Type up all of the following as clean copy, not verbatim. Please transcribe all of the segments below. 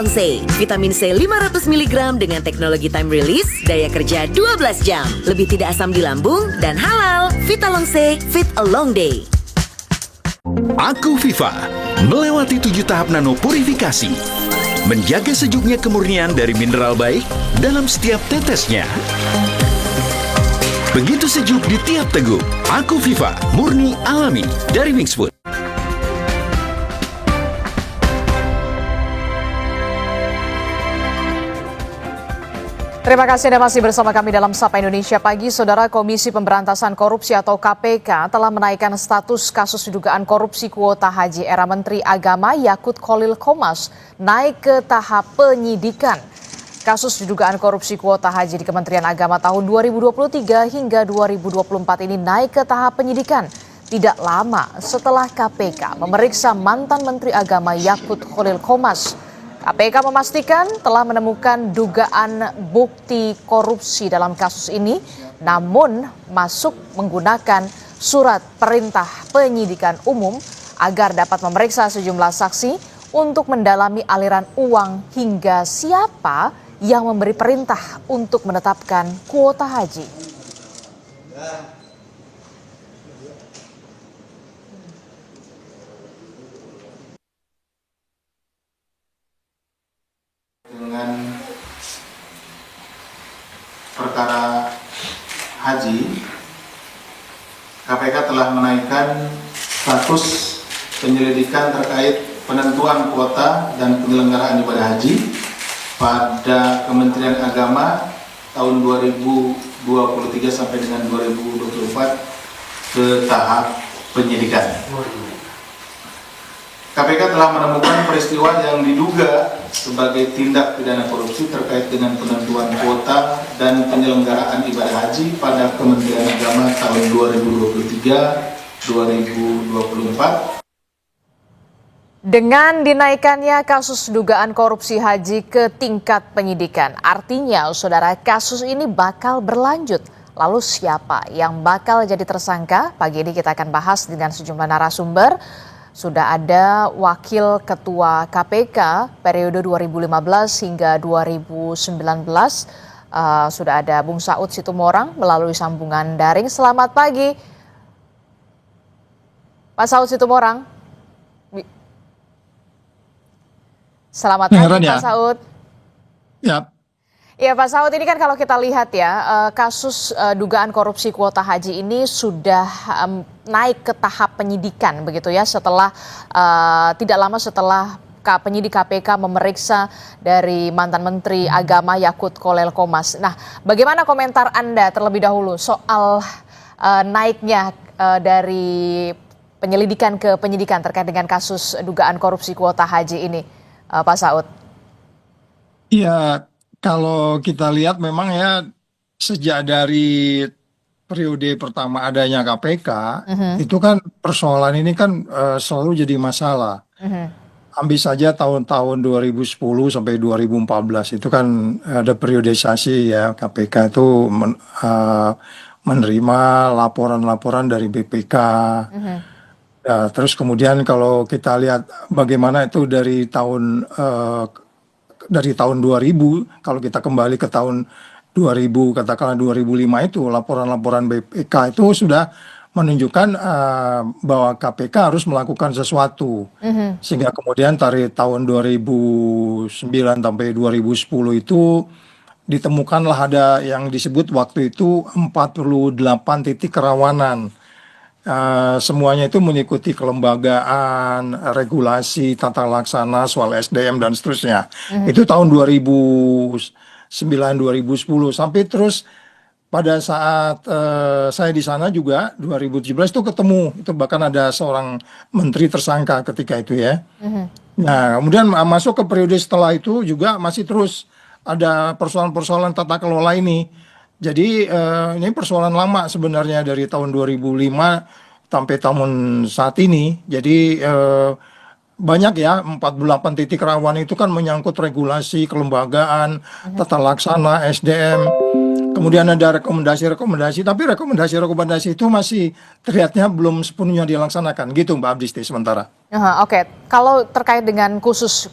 C, vitamin C 500 mg dengan teknologi time release, daya kerja 12 jam, lebih tidak asam di lambung, dan halal. Vitalong C, fit a long day. Aku Viva, melewati 7 tahap nano purifikasi, menjaga sejuknya kemurnian dari mineral baik dalam setiap tetesnya. Begitu sejuk di tiap teguk. Aku Viva, murni alami dari Wings Food. Terima kasih Anda masih bersama kami dalam Sapa Indonesia Pagi. Saudara, Komisi Pemberantasan Korupsi atau KPK telah menaikkan status kasus dugaan korupsi kuota haji era Menteri Agama Yakut Kholil Qomas naik ke tahap penyidikan. Kasus dugaan korupsi kuota haji di Kementerian Agama tahun 2023 hingga 2024 ini naik ke tahap penyidikan. Tidak lama setelah KPK memeriksa mantan Menteri Agama Yakut Kholil Qomas. KPK memastikan telah menemukan dugaan bukti korupsi dalam kasus ini, namun masuk menggunakan surat perintah penyidikan umum agar dapat memeriksa sejumlah saksi untuk mendalami aliran uang hingga siapa yang memberi perintah untuk menetapkan kuota haji. Dengan perkara haji, KPK telah menaikkan status penyelidikan terkait penentuan kuota dan penyelenggaraan ibadah haji pada Kementerian Agama tahun 2023 sampai dengan 2024 ke tahap penyidikan. KPK telah menemukan peristiwa yang diduga sebagai tindak pidana korupsi terkait dengan penentuan kuota dan penyelenggaraan ibadah haji pada Kementerian Agama tahun 2023-2024. Dengan dinaikannya kasus dugaan korupsi haji ke tingkat penyidikan, artinya saudara kasus ini bakal berlanjut. Lalu siapa yang bakal jadi tersangka? Pagi ini kita akan bahas dengan sejumlah narasumber. Sudah ada Wakil Ketua KPK periode 2015 hingga 2019. Sudah ada Bung Saud Situmorang melalui sambungan daring. Selamat pagi, Pak Saud Situmorang. Selamat pagi, Pak Saud. Ya. Ya, Pak Saud, ini kan kalau kita lihat ya, kasus dugaan korupsi kuota haji ini sudah naik ke tahap penyidikan begitu ya, setelah tidak lama setelah penyidik KPK memeriksa dari mantan Menteri Agama Yakut Kholil Qomas. Nah, bagaimana komentar Anda terlebih dahulu soal naiknya dari penyelidikan ke penyidikan terkait dengan kasus dugaan korupsi kuota haji ini, Pak Saud? Ya, kalau kita lihat memang ya sejak dari periode pertama adanya KPK, itu kan persoalan ini kan selalu jadi masalah. Ambil saja tahun-tahun 2010 sampai 2014 itu kan ada periodisasi ya, KPK itu menerima laporan-laporan dari BPK. Ya, terus kemudian kalau kita lihat bagaimana itu dari tahun 2000, kalau kita kembali ke tahun 2000, katakanlah 2005 itu laporan-laporan BPK itu sudah menunjukkan bahwa KPK harus melakukan sesuatu. Sehingga kemudian dari tahun 2009 sampai 2010 itu ditemukanlah ada yang disebut waktu itu 48 titik kerawanan. Semuanya itu mengikuti kelembagaan, regulasi, tata laksana, soal SDM dan seterusnya. Itu tahun 2009-2010 sampai terus pada saat saya di sana juga 2017 itu ketemu, itu bahkan ada seorang menteri tersangka ketika itu ya. Nah, kemudian masuk ke periode setelah itu juga masih terus ada persoalan-persoalan tata kelola ini. Jadi ini persoalan lama sebenarnya dari tahun 2005 sampai tahun saat ini. Jadi banyak ya, 48 titik rawan itu kan menyangkut regulasi, kelembagaan, tata laksana, SDM. Kemudian ada rekomendasi-rekomendasi, tapi rekomendasi-rekomendasi itu masih terlihatnya belum sepenuhnya dilaksanakan. Gitu Mbak Abdisti sementara. Aha, oke. Kalau terkait dengan kasus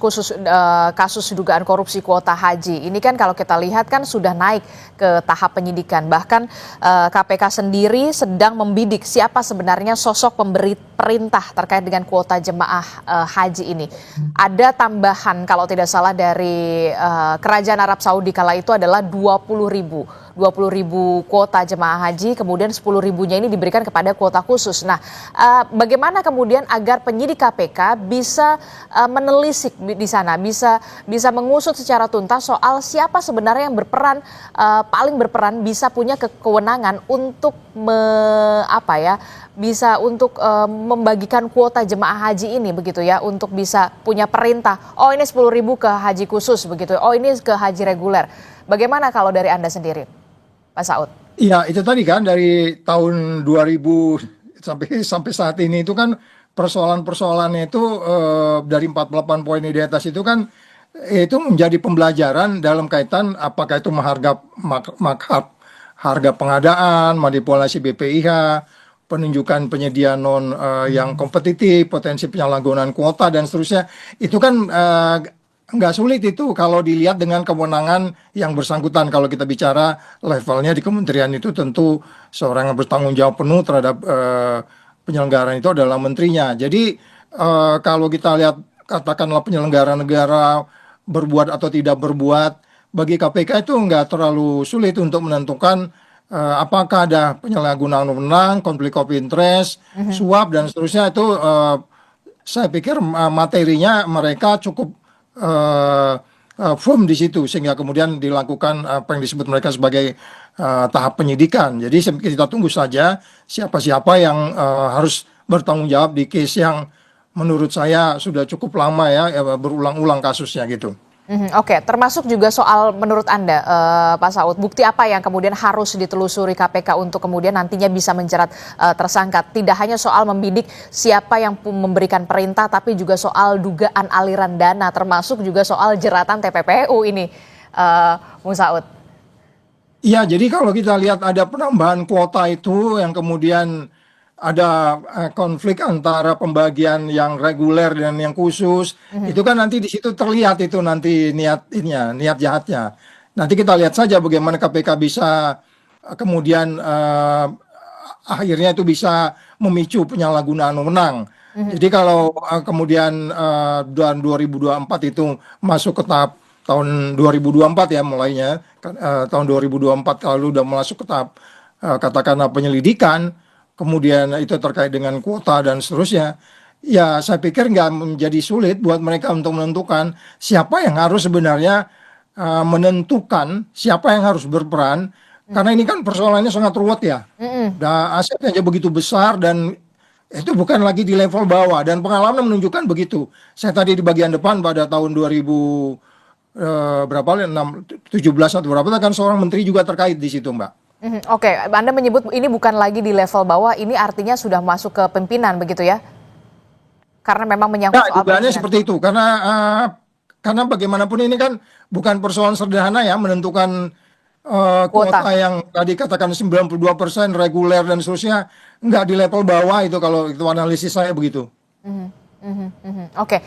dugaan korupsi kuota haji, ini kan kalau kita lihat kan sudah naik ke tahap penyidikan. Bahkan KPK sendiri sedang membidik siapa sebenarnya sosok pemberi perintah terkait dengan kuota jemaah haji ini. Ada tambahan kalau tidak salah dari Kerajaan Arab Saudi kala itu adalah 20.000 kuota jemaah haji, kemudian 10.000-nya ini diberikan kepada kuota khusus. Nah, bagaimana kemudian agar penyidik KPK bisa menelisik di sana, bisa mengusut secara tuntas soal siapa sebenarnya yang paling berperan bisa punya kewenangan untuk membagikan kuota jemaah haji ini begitu ya, untuk bisa punya perintah. Oh, ini 10.000 ke haji khusus begitu. Oh, ini ke haji reguler. Bagaimana kalau dari Anda sendiri, Pak Saud? Iya, itu tadi kan dari tahun 2000 sampai saat ini itu kan persoalannya itu dari 48 poin di atas itu kan itu menjadi pembelajaran dalam kaitan apakah itu harga pengadaan, manipulasi BPIH, penunjukan penyedia yang kompetitif, potensi penyalahgunaan kuota dan seterusnya. Itu kan nggak sulit itu kalau dilihat dengan kewenangan yang bersangkutan. Kalau kita bicara levelnya di kementerian itu tentu seorang yang bertanggung jawab penuh terhadap penyelenggaraan itu adalah menterinya. Jadi kalau kita lihat katakanlah penyelenggara negara berbuat atau tidak berbuat, bagi KPK itu nggak terlalu sulit untuk menentukan apakah ada penyalahgunaan wewenang, konflik of interest, suap dan seterusnya. Itu saya pikir materinya mereka cukup firm di situ sehingga kemudian dilakukan apa yang disebut mereka sebagai tahap penyidikan. Jadi kita tunggu saja siapa-siapa yang harus bertanggung jawab di case yang menurut saya sudah cukup lama ya berulang-ulang kasusnya gitu. Oke, termasuk juga soal menurut Anda, Pak Saud, bukti apa yang kemudian harus ditelusuri KPK untuk kemudian nantinya bisa menjerat tersangka? Tidak hanya soal membidik siapa yang memberikan perintah, tapi juga soal dugaan aliran dana, termasuk juga soal jeratan TPPU ini, Bung Saud. Iya, jadi kalau kita lihat ada penambahan kuota itu yang kemudian ada konflik antara pembagian yang reguler dan yang khusus, itu kan nanti di situ terlihat itu nanti niat jahatnya. Nanti kita lihat saja bagaimana KPK bisa kemudian akhirnya itu bisa memicu penyalahgunaan wewenang. Jadi kalau kemudian tahun 2024 itu masuk ke tahap tahun 2024 ya mulainya, tahun 2024 kalau udah masuk ke tahap katakanlah penyelidikan, kemudian itu terkait dengan kuota dan seterusnya, ya saya pikir nggak menjadi sulit buat mereka untuk menentukan siapa yang harus sebenarnya menentukan siapa yang harus berperan, karena ini kan persoalannya sangat ruwet ya, dan asetnya aja begitu besar dan itu bukan lagi di level bawah, dan pengalaman menunjukkan begitu. Saya tadi di bagian depan pada tahun 2017 atau berapa kan seorang menteri juga terkait di situ, Mbak. Oke, Anda menyebut ini bukan lagi di level bawah, ini artinya sudah masuk ke pimpinan begitu ya? Karena memang menyangkut soal dugaannya seperti itu, karena bagaimanapun ini kan bukan persoalan sederhana ya menentukan kuota yang tadi katakan 92% reguler dan seterusnya, nggak di level bawah itu kalau itu analisis saya begitu. Oke.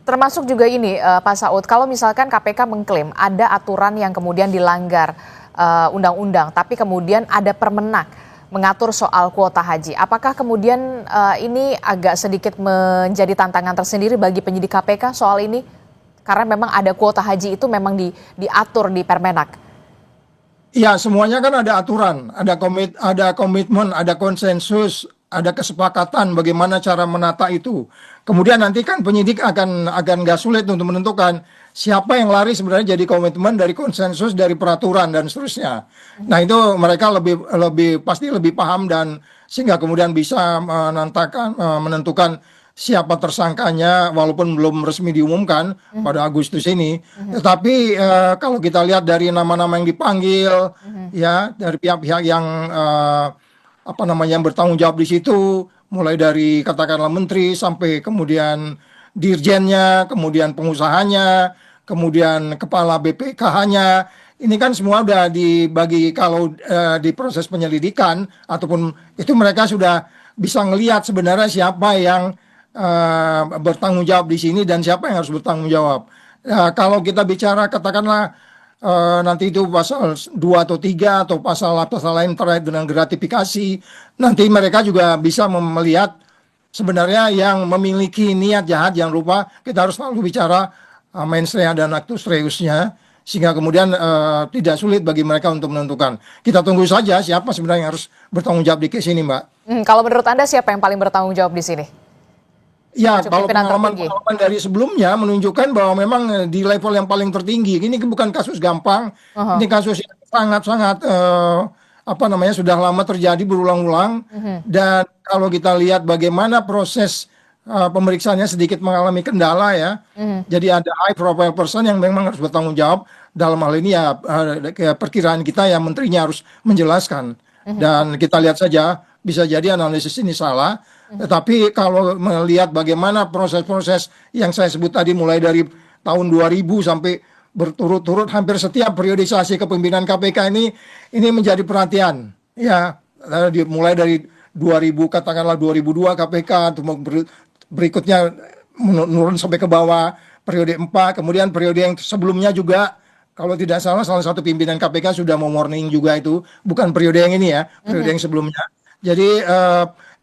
Termasuk juga ini Pak Saud, kalau misalkan KPK mengklaim ada aturan yang kemudian dilanggar undang-undang, tapi kemudian ada Permenak mengatur soal kuota haji. Apakah kemudian ini agak sedikit menjadi tantangan tersendiri bagi penyidik KPK soal ini? Karena memang ada kuota haji itu memang diatur di Permenak. Ya, semuanya kan ada aturan, ada komitmen, ada konsensus, ada kesepakatan bagaimana cara menata itu. Kemudian nanti kan penyidik akan nggak sulit untuk menentukan siapa yang lari sebenarnya jadi komitmen dari konsensus, dari peraturan dan seterusnya. Nah itu mereka pasti lebih paham dan sehingga kemudian bisa menentukan siapa tersangkanya walaupun belum resmi diumumkan pada Agustus ini. Tetapi kalau kita lihat dari nama-nama yang dipanggil, ya dari pihak-pihak yang yang bertanggung jawab di situ, mulai dari katakanlah menteri sampai kemudian dirjennya, kemudian pengusahanya, kemudian kepala BPKH-nya, ini kan semua udah dibagi kalau di proses penyelidikan ataupun itu mereka sudah bisa ngelihat sebenarnya siapa yang bertanggung jawab di sini dan siapa yang harus bertanggung jawab. Kalau kita bicara katakanlah nanti itu pasal 2 atau 3 atau pasal lain terkait dengan gratifikasi, nanti mereka juga bisa melihat sebenarnya yang memiliki niat jahat, jangan lupa kita harus selalu bicara mens rea dan actus reusnya, sehingga kemudian tidak sulit bagi mereka untuk menentukan. Kita tunggu saja siapa sebenarnya yang harus bertanggung jawab di case ini, Mbak. Kalau menurut Anda siapa yang paling bertanggung jawab di sini? Ya, Untuk kalau pimpinan tertinggi. pengalaman dari sebelumnya menunjukkan bahwa memang di level yang paling tertinggi, ini bukan kasus gampang, ini kasus yang sangat-sangat sudah lama terjadi berulang-ulang, dan kalau kita lihat bagaimana proses pemeriksaannya sedikit mengalami kendala ya, jadi ada high profile person yang memang harus bertanggung jawab dalam hal ini ya, perkiraan kita ya menterinya harus menjelaskan, dan kita lihat saja bisa jadi analisis ini salah. Tetapi kalau melihat bagaimana proses-proses yang saya sebut tadi mulai dari tahun 2000 sampai berturut-turut hampir setiap periodisasi kepemimpinan KPK ini menjadi perhatian. Ya, mulai dari 2000 katakanlah 2002 KPK, berikutnya menurun sampai ke bawah periode 4, kemudian periode yang sebelumnya juga kalau tidak salah satu pimpinan KPK sudah mau warning juga, itu bukan periode yang ini ya, periode yang sebelumnya. Jadi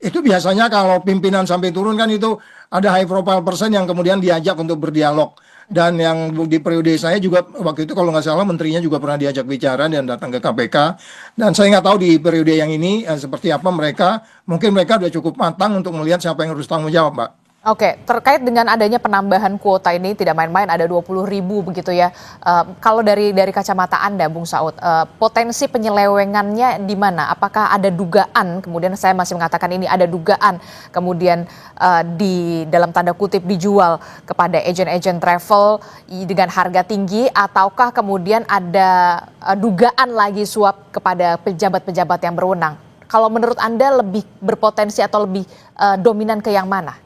itu biasanya kalau pimpinan sampai turun kan itu ada high profile person yang kemudian diajak untuk berdialog. Dan yang di periode saya juga waktu itu kalau nggak salah menterinya juga pernah diajak bicara dan datang ke KPK. Dan saya nggak tahu di periode yang ini seperti apa mereka. Mungkin mereka sudah cukup matang untuk melihat siapa yang harus tanggung jawab, Mbak. Oke, terkait dengan adanya penambahan kuota ini tidak main-main, ada 20.000 begitu ya. Kalau dari kacamata Anda, Bung Saud, potensi penyelewengannya di mana? Apakah ada dugaan? Kemudian saya masih mengatakan ini ada dugaan, kemudian di dalam tanda kutip dijual kepada agen-agen travel dengan harga tinggi, ataukah kemudian ada dugaan lagi suap kepada pejabat-pejabat yang berwenang? Kalau menurut Anda lebih berpotensi atau lebih dominan ke yang mana?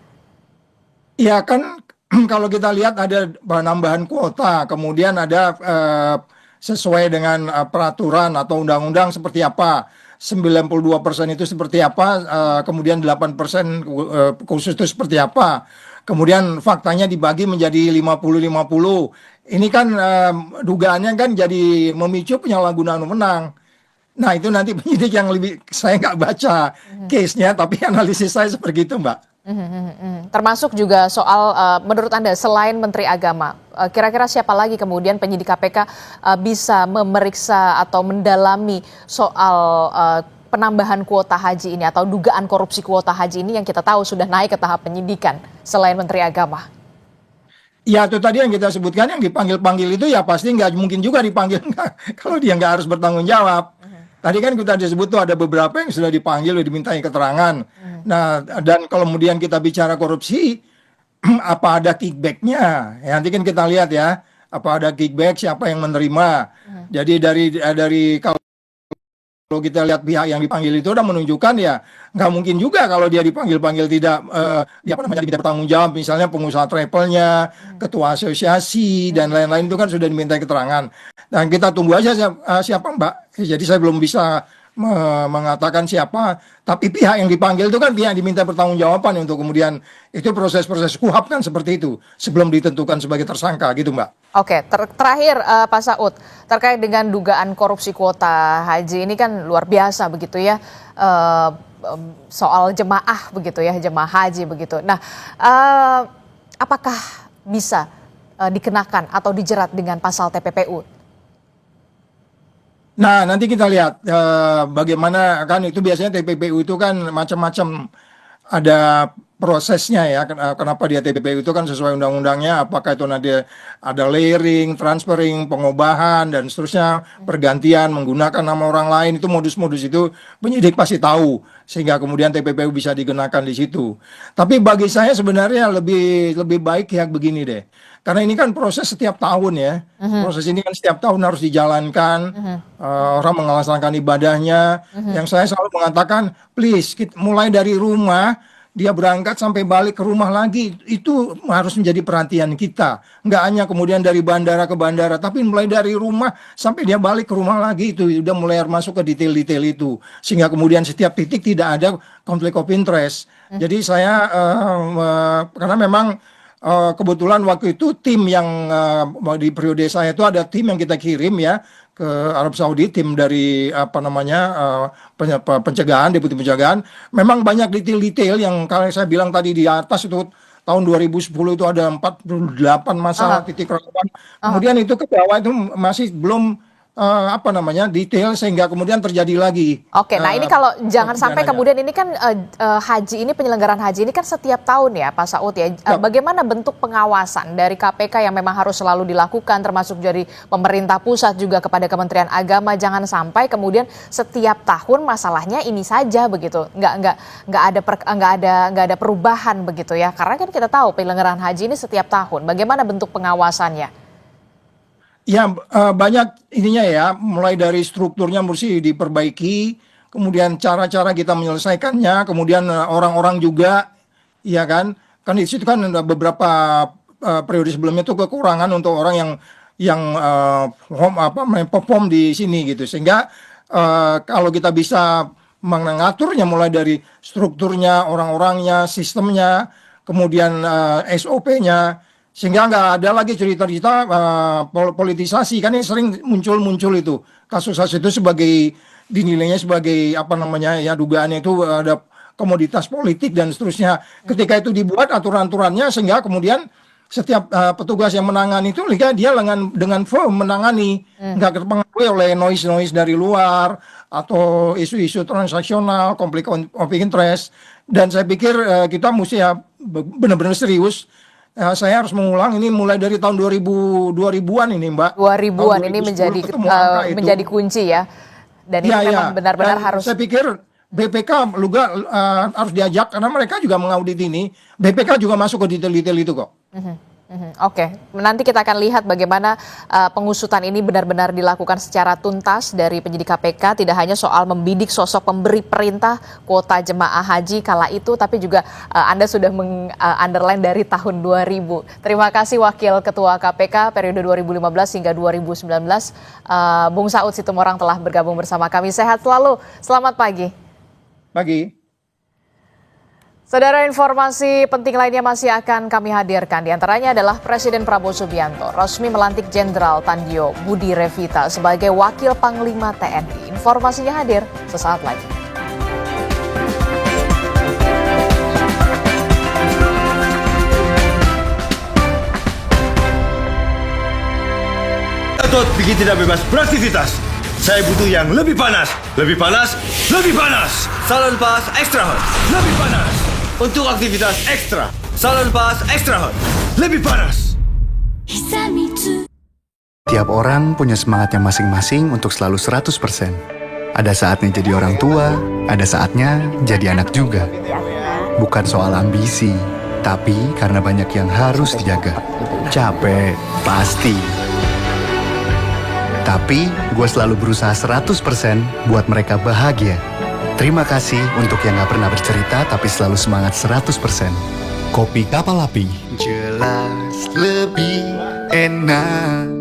Ya kan kalau kita lihat ada penambahan kuota, kemudian ada sesuai dengan peraturan atau undang-undang seperti apa, 92% itu seperti apa, kemudian 8% khusus itu seperti apa, kemudian faktanya dibagi menjadi 50-50. Ini kan dugaannya kan jadi memicu penyalahgunaan wewenang. Nah itu nanti penyidik yang lebih, saya nggak baca case-nya, tapi analisis saya seperti itu, Mbak. Termasuk juga soal menurut Anda selain Menteri Agama, kira-kira siapa lagi kemudian penyidik KPK bisa memeriksa atau mendalami soal penambahan kuota haji ini atau dugaan korupsi kuota haji ini yang kita tahu sudah naik ke tahap penyidikan selain Menteri Agama? Ya itu tadi yang kita sebutkan, yang dipanggil-panggil itu ya pasti nggak mungkin juga dipanggil kalau dia nggak harus bertanggung jawab. Tadi kan kita disebut tuh ada beberapa yang sudah dipanggil, sudah dimintai keterangan. Nah, dan kalau kemudian kita bicara korupsi, apa ada kickback-nya? Ya, nanti kan kita lihat ya, apa ada kickback, siapa yang menerima. Jadi dari kalau kita lihat pihak yang dipanggil itu udah menunjukkan ya nggak mungkin juga kalau dia dipanggil tidak diminta bertanggung jawab, misalnya pengusaha travelnya, ketua asosiasi dan lain-lain itu kan sudah diminta keterangan. Dan kita tunggu aja siapa Mbak. Jadi saya belum bisa mengatakan siapa, tapi pihak yang dipanggil itu kan pihak yang diminta pertanggungjawaban untuk kemudian itu proses-proses KUHAP kan seperti itu sebelum ditentukan sebagai tersangka gitu, Mbak. Oke, terakhir Pak Saud, terkait dengan dugaan korupsi kuota haji ini kan luar biasa begitu ya, soal jemaah begitu ya, jemaah haji begitu. Nah, apakah bisa dikenakan atau dijerat dengan pasal TPPU? Nah, nanti kita lihat bagaimana, kan itu biasanya TPPU itu kan macam-macam ada prosesnya ya. Kenapa dia TPPU itu kan sesuai undang-undangnya, apakah itu nanti ada layering, transferring, pengobahan dan seterusnya, pergantian menggunakan nama orang lain, itu modus-modus itu penyidik pasti tahu sehingga kemudian TPPU bisa digunakan di situ. Tapi bagi saya sebenarnya lebih baik ya begini deh. Karena ini kan proses setiap tahun ya. Proses ini kan setiap tahun harus dijalankan. Orang melaksanakan ibadahnya. Yang saya selalu mengatakan, please mulai dari rumah dia berangkat sampai balik ke rumah lagi, itu harus menjadi perhatian kita. Nggak hanya kemudian dari bandara ke bandara, tapi mulai dari rumah sampai dia balik ke rumah lagi, itu udah mulai masuk ke detail-detail itu. Sehingga kemudian setiap titik tidak ada konflik of interest. Jadi saya, karena memang kebetulan waktu itu tim yang di periode saya itu ada tim yang kita kirim ya ke Arab Saudi, tim dari pencegahan, deputi pencegahan. Memang banyak detail-detail yang kalau saya bilang tadi di atas itu tahun 2010 itu ada 48 masalah titik rawan. Kemudian itu ke bawah itu masih belum detail sehingga kemudian terjadi lagi. Oke, nah ini kalau jangan sampai kemudian ini kan haji ini, penyelenggaraan haji ini kan setiap tahun ya Pak Saud ya. Bagaimana bentuk pengawasan dari KPK yang memang harus selalu dilakukan, termasuk dari pemerintah pusat juga kepada Kementerian Agama, jangan sampai kemudian setiap tahun masalahnya ini saja begitu, nggak ada perubahan begitu ya. Karena kan kita tahu penyelenggaraan haji ini setiap tahun. Bagaimana bentuk pengawasannya? Ya, banyak ininya ya, mulai dari strukturnya mesti diperbaiki, kemudian cara-cara kita menyelesaikannya, kemudian orang-orang juga, ya kan di situ kan ada beberapa periode sebelumnya itu kekurangan untuk orang yang perform di sini gitu, sehingga kalau kita bisa mengaturnya mulai dari strukturnya, orang-orangnya, sistemnya, kemudian SOP-nya. Sehingga nggak ada lagi cerita-cerita politisasi, kan ini sering muncul itu kasus-kasus itu dinilainya sebagai dugaannya itu ada komoditas politik dan seterusnya. Ketika itu dibuat aturan-aturannya sehingga kemudian setiap petugas yang menangani itu dia dengan firm menangani, nggak terpengaruh oleh noise dari luar atau isu-isu transaksional, konflik of interest. Dan saya pikir kita mesti benar-benar serius. Saya harus mengulang ini mulai dari tahun 2000-an ini Mbak. 2000-an ini menjadi kunci ya. Dan ini memang benar-benar harus. Saya pikir BPK juga harus diajak karena mereka juga mengaudit ini. BPK juga masuk ke detail-detail itu kok. Oke, nanti kita akan lihat bagaimana pengusutan ini benar-benar dilakukan secara tuntas dari penyidik KPK, tidak hanya soal membidik sosok pemberi perintah kuota jemaah haji kala itu, tapi juga Anda sudah underline dari tahun 2000. Terima kasih Wakil Ketua KPK periode 2015 hingga 2019, Bung Saud Situmorang telah bergabung bersama kami. Sehat selalu, selamat pagi. Pagi. Saudara, informasi penting lainnya masih akan kami hadirkan. Di antaranya adalah Presiden Prabowo Subianto resmi melantik Jenderal Tandio Budi Revita sebagai Wakil Panglima TNI. Informasinya hadir sesaat lagi. Gatot bikin tidak bebas beraktivitas. Saya butuh yang lebih panas, lebih panas, lebih panas. Salon Pas Extra Hot, lebih panas. Untuk aktivitas ekstra, Salon Pas Extra Hot, lebih panas. Tiap orang punya semangatnya masing-masing untuk selalu 100%. Ada saatnya jadi orang tua, ada saatnya jadi anak juga. Bukan soal ambisi, tapi karena banyak yang harus dijaga. Capek, pasti. Tapi gue selalu berusaha 100% buat mereka bahagia. Terima kasih untuk yang gak pernah bercerita tapi selalu semangat 100%. Kopi Kapal Api. Jelas lebih enak.